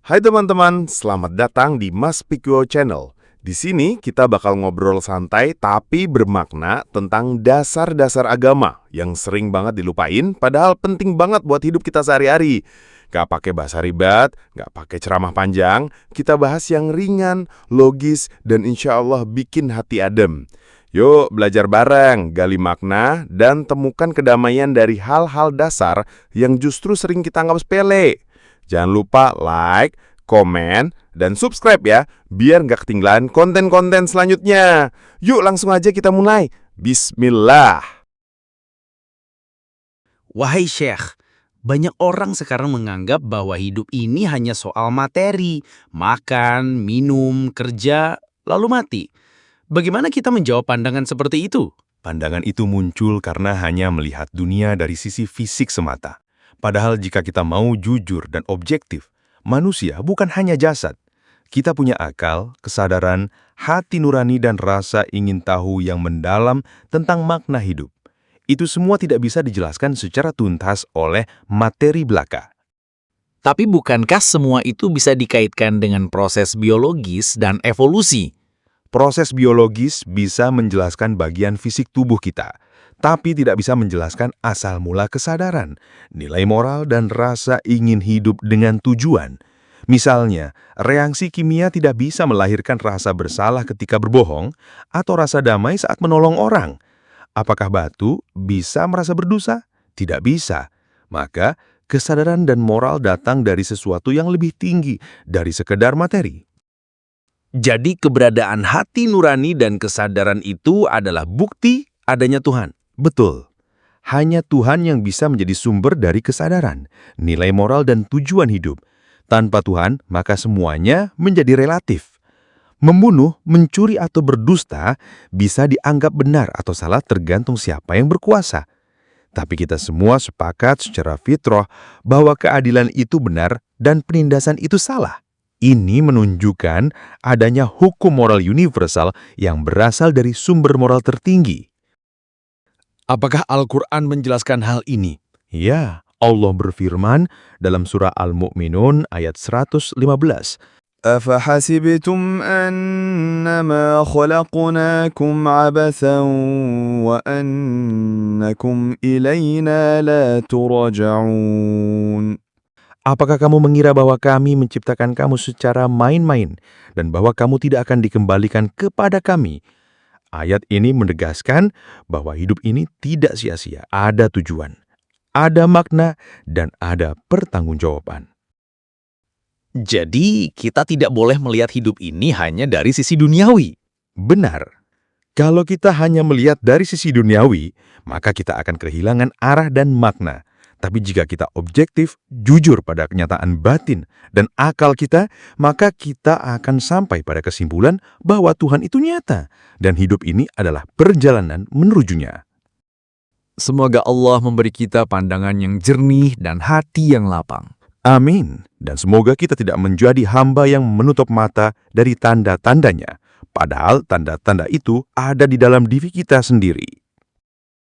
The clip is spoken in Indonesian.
Hai teman-teman, selamat datang di Mas Pikuo Channel. Di sini kita bakal ngobrol santai tapi bermakna tentang dasar-dasar agama yang sering banget dilupain padahal penting banget buat hidup kita sehari-hari. Gak pakai bahasa ribet, gak pakai ceramah panjang, kita bahas yang ringan, logis, dan insya Allah bikin hati adem. Yuk belajar bareng, gali makna, dan temukan kedamaian dari hal-hal dasar yang justru sering kita anggap sepele. Jangan lupa like, komen, dan subscribe ya, biar nggak ketinggalan konten-konten selanjutnya. Yuk langsung aja kita mulai. Bismillah. Wahai Syekh, banyak orang sekarang menganggap bahwa hidup ini hanya soal materi, makan, minum, kerja, lalu mati. Bagaimana kita menjawab pandangan seperti itu? Pandangan itu muncul karena hanya melihat dunia dari sisi fisik semata. Padahal jika kita mau jujur dan objektif, manusia bukan hanya jasad. Kita punya akal, kesadaran, hati nurani dan rasa ingin tahu yang mendalam tentang makna hidup. Itu semua tidak bisa dijelaskan secara tuntas oleh materi belaka. Tapi bukankah semua itu bisa dikaitkan dengan proses biologis dan evolusi? Proses biologis bisa menjelaskan bagian fisik tubuh kita, tapi tidak bisa menjelaskan asal mula kesadaran, nilai moral dan rasa ingin hidup dengan tujuan. Misalnya, reaksi kimia tidak bisa melahirkan rasa bersalah ketika berbohong atau rasa damai saat menolong orang. Apakah batu bisa merasa berdosa? Tidak bisa. Maka, kesadaran dan moral datang dari sesuatu yang lebih tinggi dari sekedar materi. Jadi keberadaan hati nurani dan kesadaran itu adalah bukti adanya Tuhan. Betul. Hanya Tuhan yang bisa menjadi sumber dari kesadaran, nilai moral dan tujuan hidup. Tanpa Tuhan, maka semuanya menjadi relatif. Membunuh, mencuri atau berdusta bisa dianggap benar atau salah tergantung siapa yang berkuasa. Tapi kita semua sepakat secara fitrah bahwa keadilan itu benar dan penindasan itu salah. Ini menunjukkan adanya hukum moral universal yang berasal dari sumber moral tertinggi. Apakah Al-Quran menjelaskan hal ini? Ya, Allah berfirman dalam surah Al-Mu'minun ayat 115. أَفَحَسِبْتُمْ أَنَّمَا خَلَقْنَاكُمْ عَبَثًا وَأَنَّكُمْ إِلَيْنَا لَا تُرْجَعُونَ. Apakah kamu mengira bahwa kami menciptakan kamu secara main-main dan bahwa kamu tidak akan dikembalikan kepada kami? Ayat ini menegaskan bahwa hidup ini tidak sia-sia, ada tujuan, ada makna, dan ada pertanggungjawaban. Jadi kita tidak boleh melihat hidup ini hanya dari sisi duniawi. Benar. Kalau kita hanya melihat dari sisi duniawi, maka kita akan kehilangan arah dan makna. Tapi jika kita objektif, jujur pada kenyataan batin dan akal kita, maka kita akan sampai pada kesimpulan bahwa Tuhan itu nyata dan hidup ini adalah perjalanan menujunya. Semoga Allah memberi kita pandangan yang jernih dan hati yang lapang. Amin. Dan semoga kita tidak menjadi hamba yang menutup mata dari tanda-tandanya. Padahal tanda-tanda itu ada di dalam diri kita sendiri.